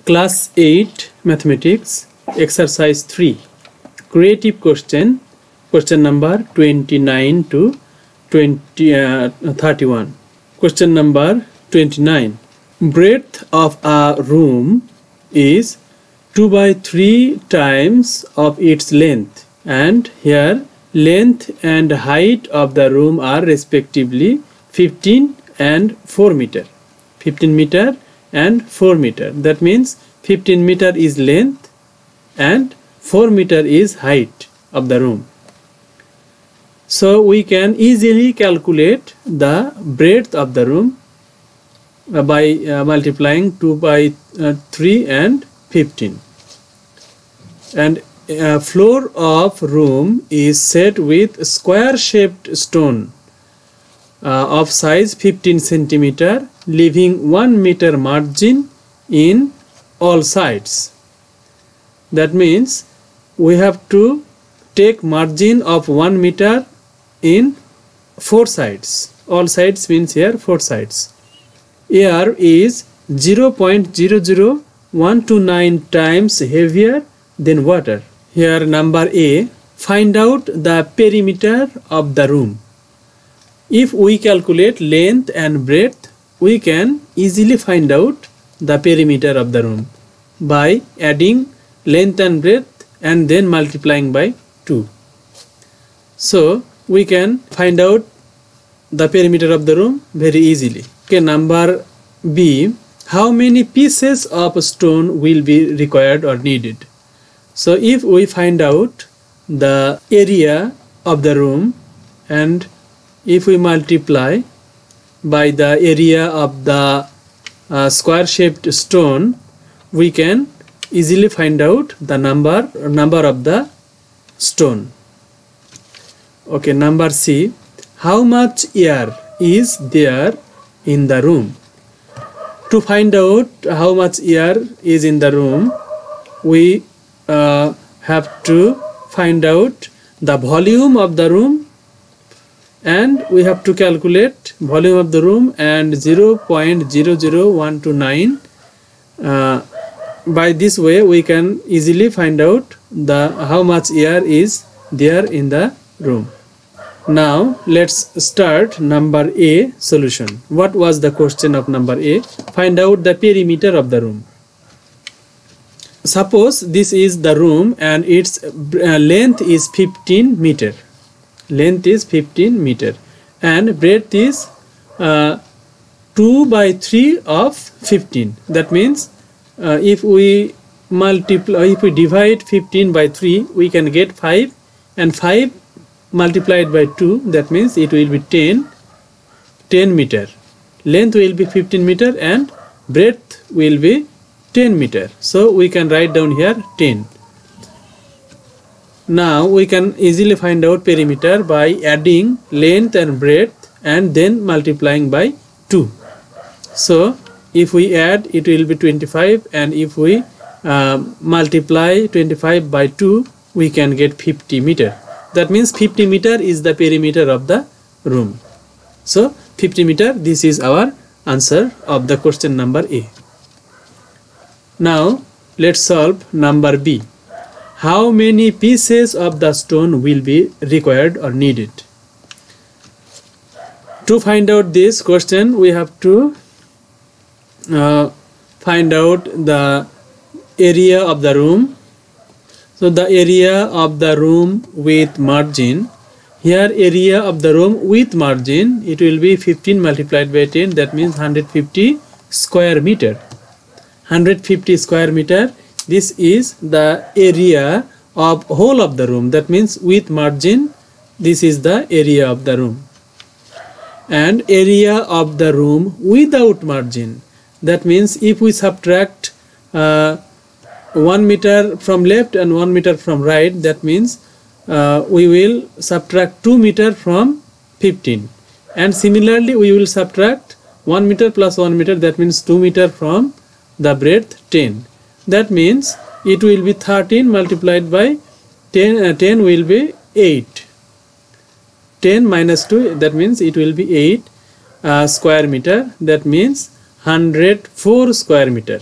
Class 8 Mathematics Exercise 3 Creative question number 29 to 31. Question number 29. Breadth of a room is 2 by 3 times of its length, and here length and height of the room are respectively 15 and 4 meter. 15 meter and 4 meter. That means 15 meter is length and 4 meter is height of the room. So we can easily calculate the breadth of the room by multiplying 2 by 3 and 15. And floor of room is set with square shaped stone of size 15 centimeter, leaving 1 meter margin in all sides. That means we have to take margin of 1 meter in 4 sides. All sides means here 4 sides. Air is 0.00129 times heavier than water. Here number A, find out the perimeter of the room. If we calculate length and breadth, we can easily find out the perimeter of the room by adding length and breadth and then multiplying by 2. So we can find out the perimeter of the room very easily. Okay, number B, how many pieces of stone will be required or needed? So if we find out the area of the room and if we multiply by the area of the square shaped stone, we can easily find out the number of the stone. Okay, number C, how much air is there in the room? To find out how much air is in the room, we have to find out the volume of the room, and we have to calculate volume of the room and 0.00129. By this way we can easily find out how much air is there in the room. Now let's start number A solution. What was the question of number A? Find out the perimeter of the room. Suppose this is the room and its length is 15 meter. Length is 15 meter and breadth is 2 by 3 of 15. That means if we divide 15 by 3, we can get 5, and 5 multiplied by 2, that means it will be 10 meter. Length will be 15 meter and breadth will be 10 meter. So we can write down here 10. Now we can easily find out perimeter by adding length and breadth and then multiplying by 2. So if we add, it will be 25, and if we multiply 25 by 2, we can get 50 meter. That means 50 meter is the perimeter of the room. So 50 meter, this is our answer of the question number A. Now let's solve number B. How many pieces of the stone will be required or needed? To find out this question, we have to find out the area of the room. So the area of the room with margin, here area of the room with margin, it will be 15 multiplied by 10, that means 150 square meter. 150 square meter, this is the area of whole of the room. That means with margin, this is the area of the room. And area of the room without margin, that means if we subtract 1 meter from left and 1 meter from right, that means we will subtract 2 meter from 15, and similarly we will subtract 1 meter plus 1 meter, that means 2 meter from the breadth 10. That means it will be 13 multiplied by 10, 10 will be 8. 10 minus 2, that means it will be 8 square meter, that means 104 square meter.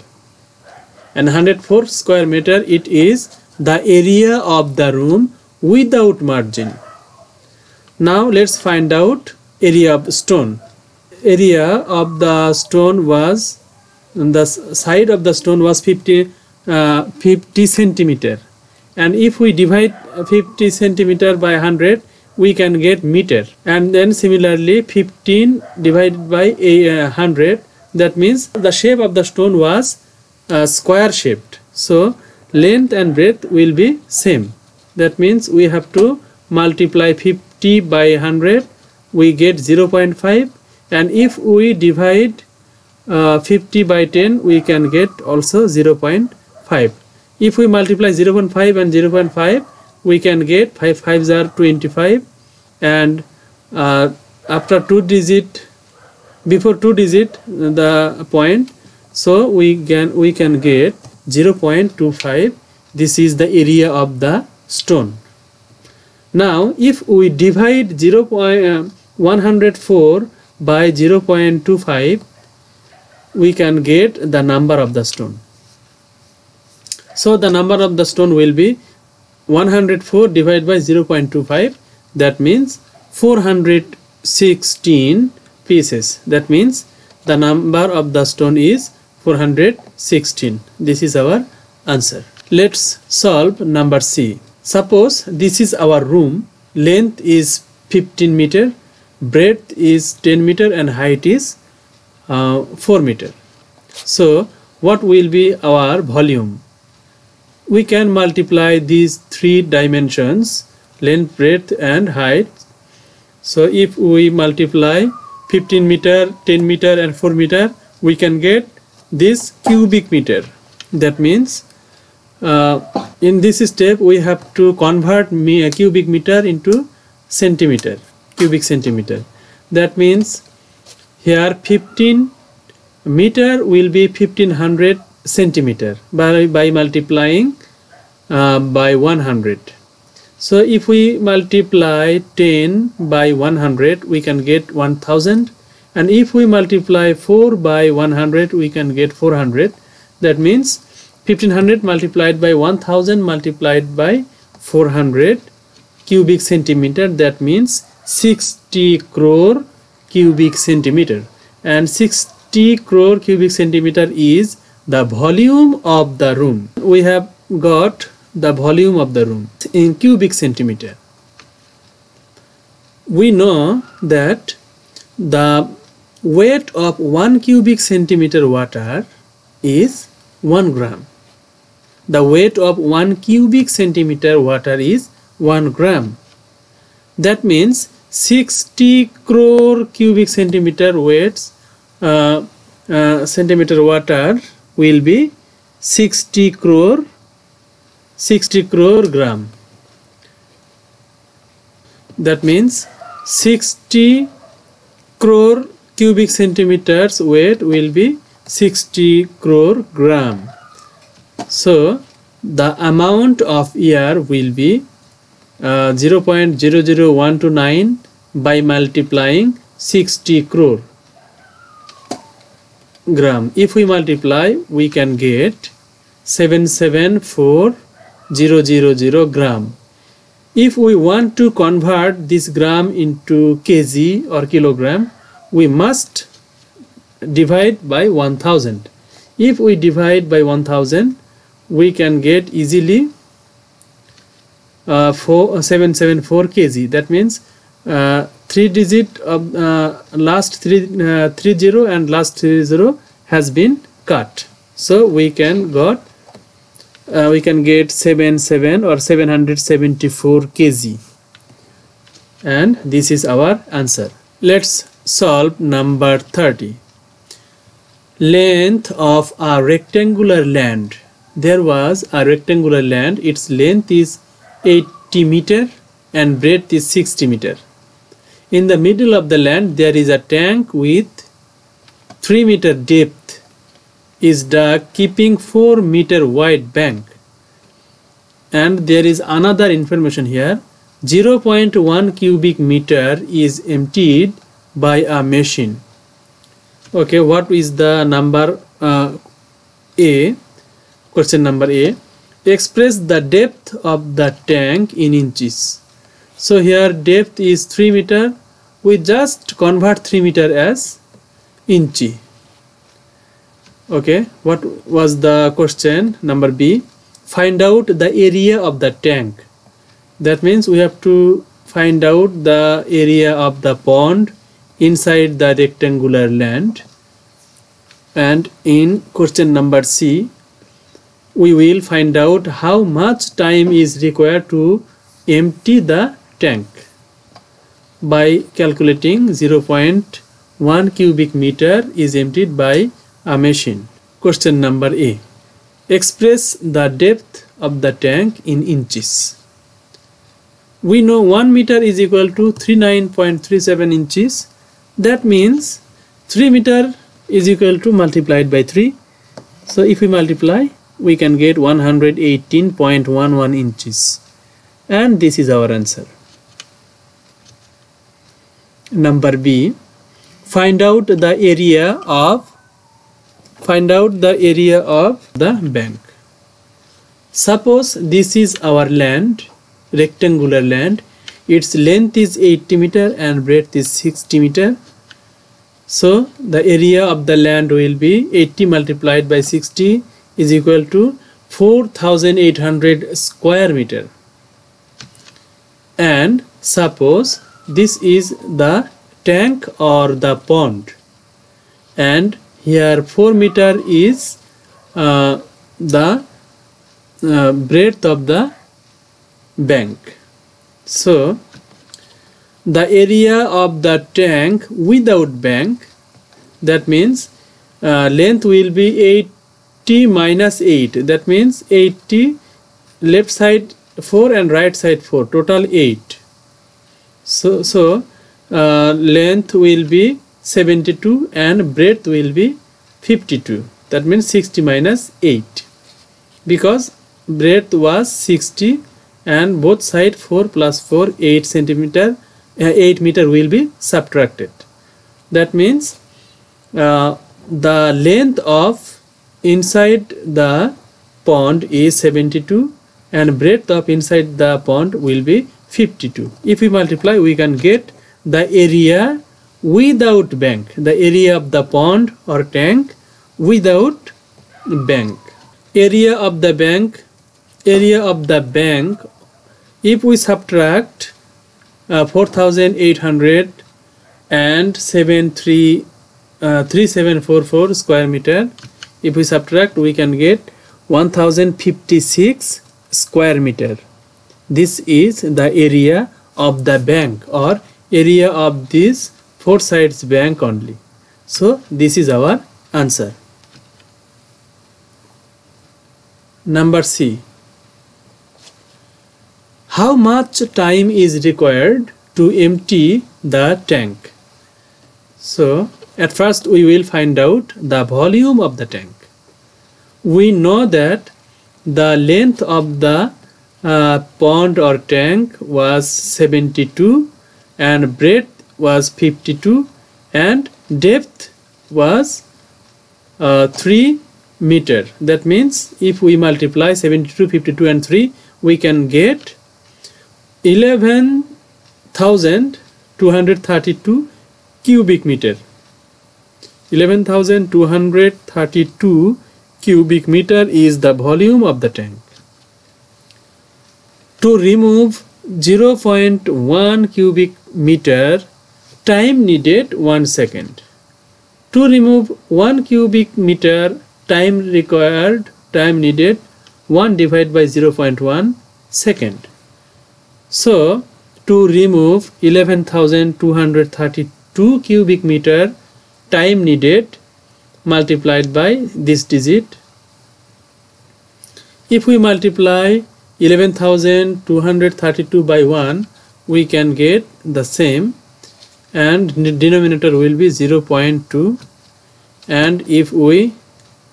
and 104 square meter, it is the area of the room without margin. Now let's find out area of stone. Area of the stone was, the side of the stone was 50 centimeter, and if we divide 50 centimeter by 100, we can get meter. And then similarly 15 divided by 100, that means the shape of the stone was square shaped, so length and breadth will be same. That means we have to multiply 50 by 100, we get 0.5, and if we divide 50 by 10, we can get also 0.5. If we multiply 0.5 and 0.5, we can get 5 5s are 25, and after 2 digit, before 2 digit the point, so we can get 0.25. This is the area of the stone. Now if we divide 104 by 0.25, we can get the number of the stone. So the number of the stone will be 104 divided by 0.25, that means 416 pieces. That means the number of the stone is 416. This is our answer. Let's solve number C. Suppose this is our room, length is 15 meter, breadth is 10 meter, and height is 4 meter. So what will be our volume? We can multiply these 3 dimensions, length, breadth and height. So if we multiply 15 meter, 10 meter and 4 meter, we can get this cubic meter. That means in this step we have to convert cubic meter into centimeter, cubic centimeter. That means here 15 meter will be 1500 centimeter by multiplying by 100. So if we multiply 10 by 100, we can get 1000, and if we multiply 4 by 100, we can get 400. That means 1500 multiplied by 1000 multiplied by 400 cubic centimeter, that means 60 crore cubic centimeter, and 60 crore cubic centimeter is the volume of the room. We have got the volume of the room in cubic centimeter. We know that the weight of 1 cubic centimeter water is 1 gram. The weight of 1 cubic centimeter water is 1 gram. That means 60 crore cubic centimeter weights centimeter water will be 60 crore gram. That means 60 crore cubic centimeters weight will be 60 crore gram. So the amount of air will be 0.00129 by multiplying 60 crore gram. If we multiply, we can get 774,000 gram. If we want to convert this gram into kg or kilogram, we must divide by 1000. If we divide by 1000, we can get easily 774 kg. That means 3 digit of last 30 and last 30 has been cut. So we can get 77 or 774 kg, and this is our answer. Let's solve number 30. Length of a rectangular land. There was a rectangular land, its length is 80 meter and breadth is 60 meter. In the middle of the land there is a tank with 3 meter depth is dug, keeping 4 meter wide bank. And there is another information here, 0.1 cubic meter is emptied by a machine. Okay, what is the number A? Question number A. Express the depth of the tank in inches. So here depth is 3 meter. We just convert 3 meter as inch. Okay, what was the question? Number B. Find out the area of the tank. That means we have to find out the area of the pond inside the rectangular land. And in question number C, we will find out how much time is required to empty the tank by calculating 0.1 cubic meter is emptied by a machine. Question number A. Express the depth of the tank in inches. We know 1 meter is equal to 39.37 inches. That means 3 meter is equal to multiplied by 3. So if we multiply, we can get 118.11 inches. And this is our answer. Number B. Find out the area of the bank. Suppose this is our land, rectangular land. Its length is 80 meter and breadth is 60 meter. So the area of the land will be 80 multiplied by 60 is equal to 4,800 square meter. And suppose this is the tank or the pond, and here 4 meter is the breadth of the bank. So the area of the tank without bank, that means length will be 80 minus 8. That means 80, left side 4 and right side 4, total 8. So length will be 72 and breadth will be 52. That means 60 minus 8, because breadth was 60 and both side 4 plus 4, 8 centimeter, 8 meter will be subtracted. That means the length of inside the pond is 72 and breadth of inside the pond will be 52. If we multiply, we can get the area without bank, the area of the pond or tank without bank. Area of the bank, if we subtract 4,800 and 3744 square meter, if we subtract, we can get 1056 square meter. This is the area of the bank or area of this 4 sides bank only. So this is our answer. Number C. How much time is required to empty the tank? So at first we will find out the volume of the tank. We know that the length of the pond or tank was 72 and breadth was 52 and depth was 3 meter. That means if we multiply 72, 52 and 3, we can get 11,232 cubic meter. 11,232 cubic meter is the volume of the tank. To remove 0.1 cubic meter, time needed 1 second. To remove 1 cubic meter, time needed 1 divided by 0.1 second. So to remove 11,232 cubic meter, time needed multiplied by this digit. If we multiply 11,232 by 1, we can get the same, and denominator will be 0.2. And if we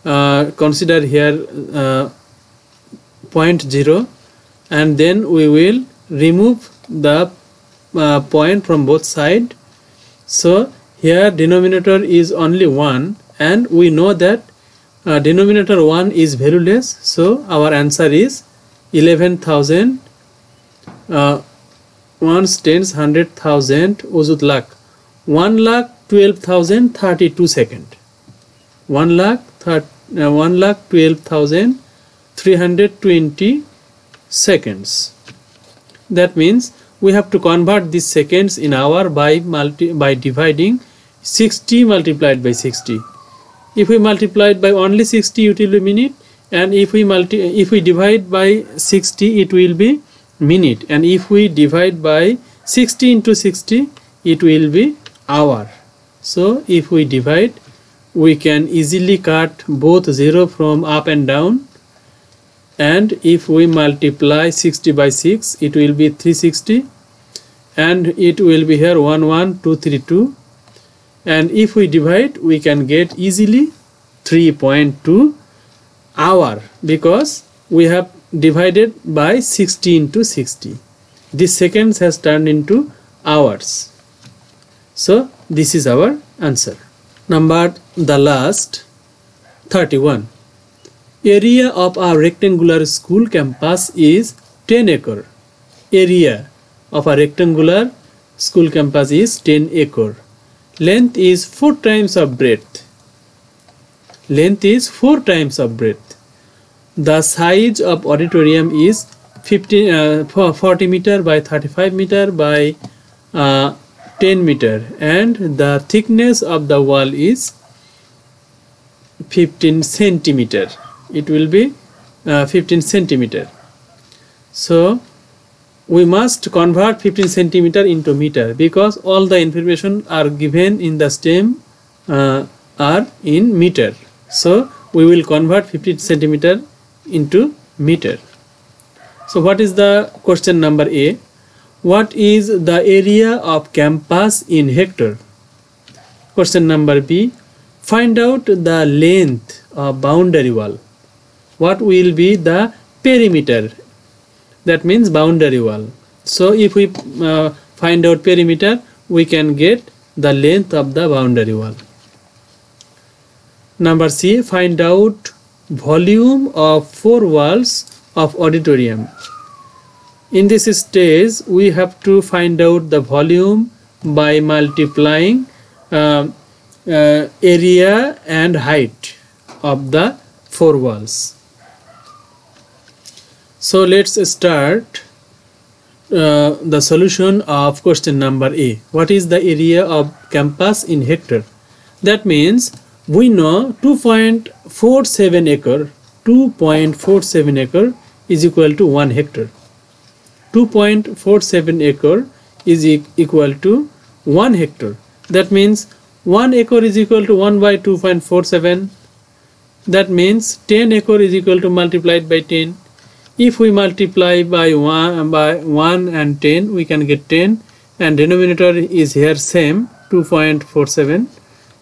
consider here 0.0, and then we will remove the point from both sides. So here denominator is only 1, and we know that denominator 1 is valueless, so our answer is 11,000 ones, tens, 100,000 ojut lakh 1,12,032 second 1,12,320 seconds. That means we have to convert these seconds in hour by dividing 60 multiplied by 60. If we multiply it by only 60, it will be minute, and if we divide by 60, it will be minute, and if we divide by 60 into 60, it will be hour. So if we divide, we can easily cut both 0 from up and down, and if we multiply 60 by 6, it will be 360, and it will be here 11232, and if we divide, we can get easily 3.2 hour, because we have divided by 60 into 60. This seconds has turned into hours. So this is our answer. Number the last 31. Area of a rectangular school campus is 10 acre. Area of a rectangular school campus is 10 acre. Length is 4 times of breadth. Length is 4 times of breadth. The size of auditorium is 40 meter by 35 meter by 10 meter, and the thickness of the wall is 15 centimeter. It will be 15 centimeter. So we must convert 15 centimeter into meter, because all the information are given in the STEM are in meter. So we will convert 15 centimeter into meter. So what is the question number A? What is the area of campus in hectare? Question number B. Find out the length of boundary wall. What will be the perimeter? That means boundary wall. So if we find out perimeter, we can get the length of the boundary wall. Number C. Find out volume of 4 walls of auditorium. In this stage, we have to find out the volume by multiplying area and height of the 4 walls. So let's start the solution of question number A. What is the area of campus in hectare? That means we know 2.47 acre. 2.47 acre is equal to 1 hectare. 2.47 acre is equal to 1 hectare. That means 1 acre is equal to 1 by 2.47. That means 10 acre is equal to multiplied by 10. If we multiply by 1 and 10, we can get 10, and denominator is here same, 2.47.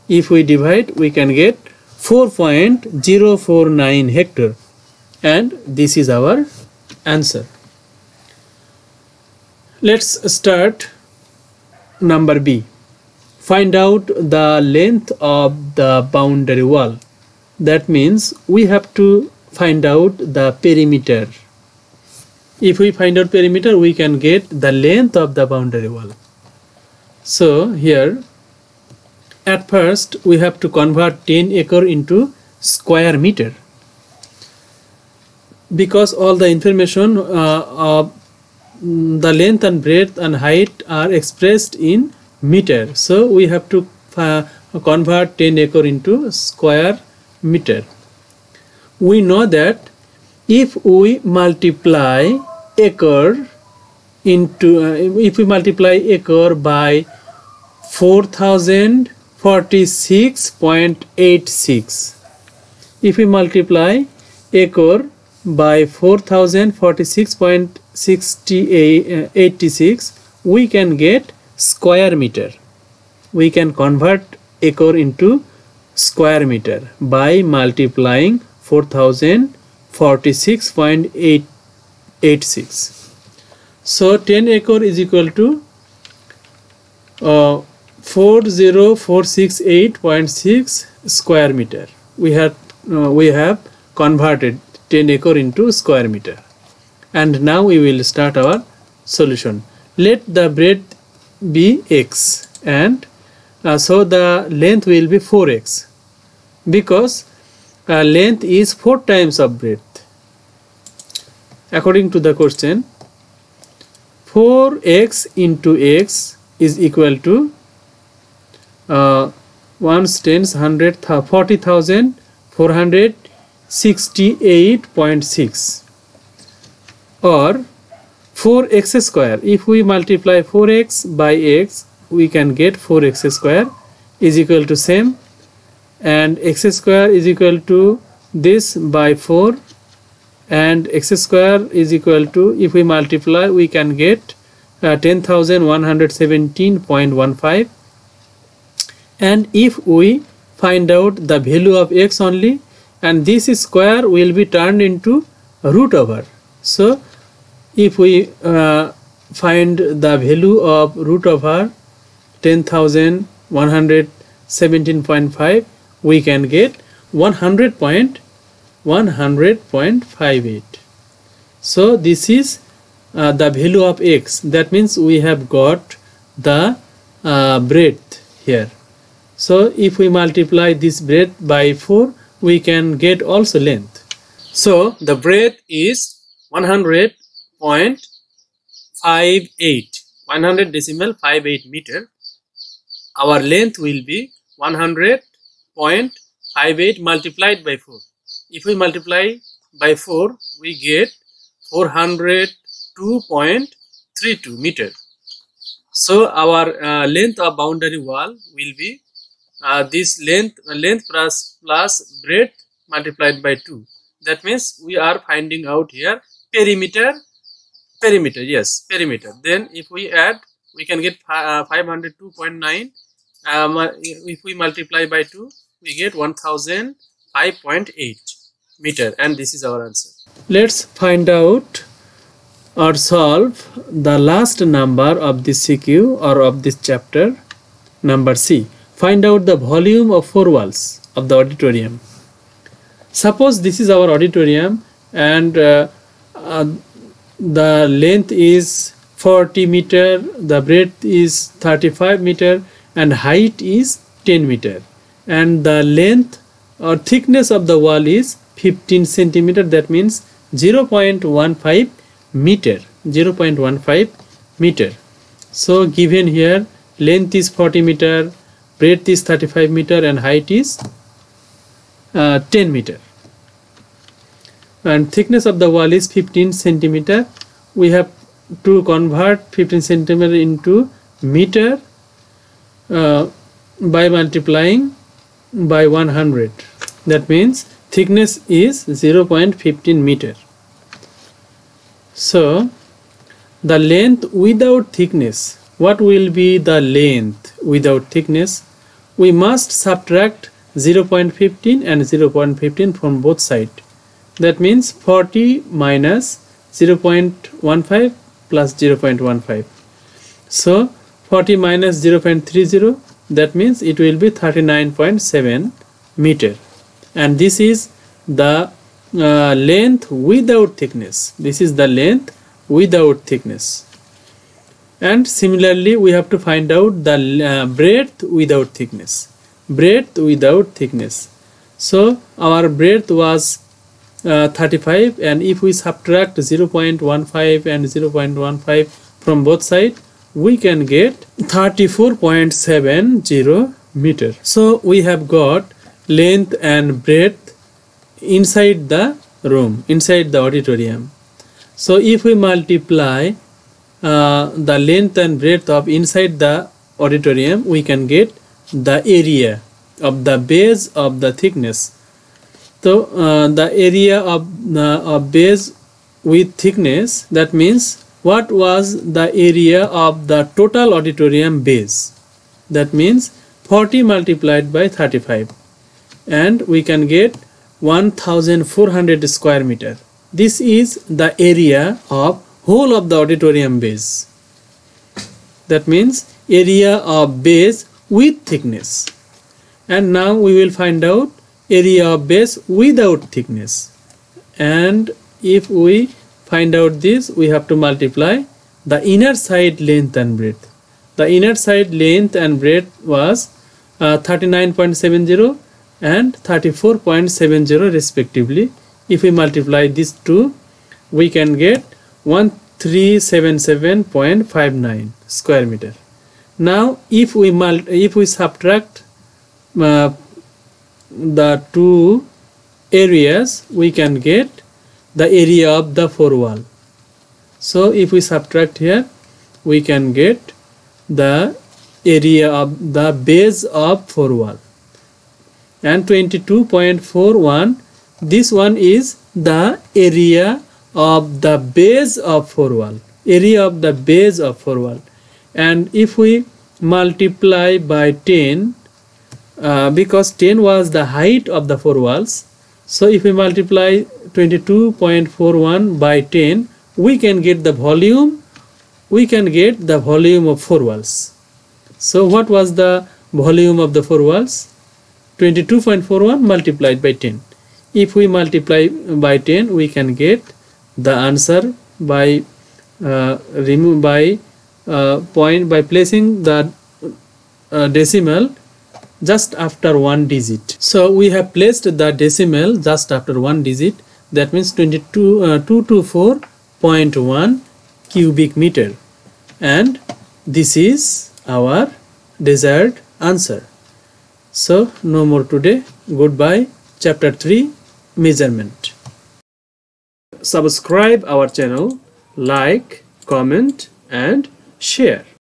If we divide, we can get 4.049 hectare, and this is our answer. Let's start number B. Find out the length of the boundary wall. That means we have to find out the perimeter. If we find out perimeter, we can get the length of the boundary wall. So here, at first, we have to convert 10 acre into square meter, because all the information of the length and breadth and height are expressed in meter. So we have to convert 10 acre into square meter. We know that if we multiply acre by 4046.86, if we multiply acre by 4046.86, we can get square meter. We can convert acre into square meter by multiplying 4046.86. So 10 acre is equal to 40,468.6 square meter. We have we have converted 10 acre into square meter. And now we will start our solution. Let the breadth be x, and so the length will be 4x, because length is 4 times of breadth. According to the question, 4x into x is equal to 1s, 10s, 100, 40,468.6, or 4x square. If we multiply 4x by x, we can get 4x square is equal to same, and x square is equal to this by 4, and x square is equal to, if we multiply, we can get 10,117.15. and if we find out the value of x only, and this square will be turned into root over. So if we find the value of root over 10,117.5, we can get 100.58. So this is the value of x. That means we have got the breadth here. So if we multiply this breadth by 4, we can get also length. So the breadth is 100.58, 100.58 meter. Our length will be 100.58 multiplied by 4. If we multiply by 4, we get 402.32 meter. So our length of boundary wall will be this length plus breadth multiplied by 2. That means we are finding out here perimeter, yes, perimeter. Then if we add, we can get 502.9. If we multiply by 2, we get 1005.8 meter, and this is our answer. Let's find out or solve the last number of this CQ or of this chapter, number C. Find out the volume of 4 walls of the auditorium. Suppose this is our auditorium, and the length is 40 meter, the breadth is 35 meter, and height is 10 meter, and the length or thickness of the wall is 15 centimeter. That means 0.15 meter, 0.15 meter. So given here, length is 40 meter, breadth is 35 meter, and height is 10 meter, and thickness of the wall is 15 centimeter. We have to convert 15 centimeter into meter by multiplying by 100. That means thickness is 0.15 meter. So the length without thickness, what will be the length without thickness? We must subtract 0.15 and 0.15 from both sides. That means 40 minus 0.15 plus 0.15. So 40 minus 0.30, that means it will be 39.7 meter, and this is the length without thickness. This is the length without thickness. And similarly, we have to find out the breadth without thickness. Breadth without thickness. So our breadth was 35, and if we subtract 0.15 and 0.15 from both sides, we can get 34.70 meter. So we have got length and breadth inside the room, inside the auditorium. So if we multiply the length and breadth of inside the auditorium, we can get the area of the base of the thickness. So the area of base with thickness, that means what was the area of the total auditorium base? That means 40 multiplied by 35, and we can get 1400 square meter. This is the area of whole of the auditorium base. That means area of base with thickness. And now we will find out area of base without thickness. And if we find out this, we have to multiply the inner side length and breadth. The inner side length and breadth was 39.70 and 34.70 respectively. If we multiply these two, we can get 1377.59 square meter. Now if we subtract the two areas, we can get the area of the four wall. So if we subtract here, we can get the area of the base of four wall. And 22.41, this one is the area of the base of four wall, area of the base of four wall. And if we multiply by 10, because 10 was the height of the four walls, so if we multiply 22.41 by 10, we can get the volume, of four walls. So what was the volume of the four walls? 22.41 multiplied by 10. If we multiply by 10, we can get the answer by placing the decimal just after one digit. So we have placed the decimal just after one digit. That means 224.1 cubic meter, and this is our desired answer. So no more today. Goodbye. Chapter 3, measurement. Subscribe our channel, like, comment and share.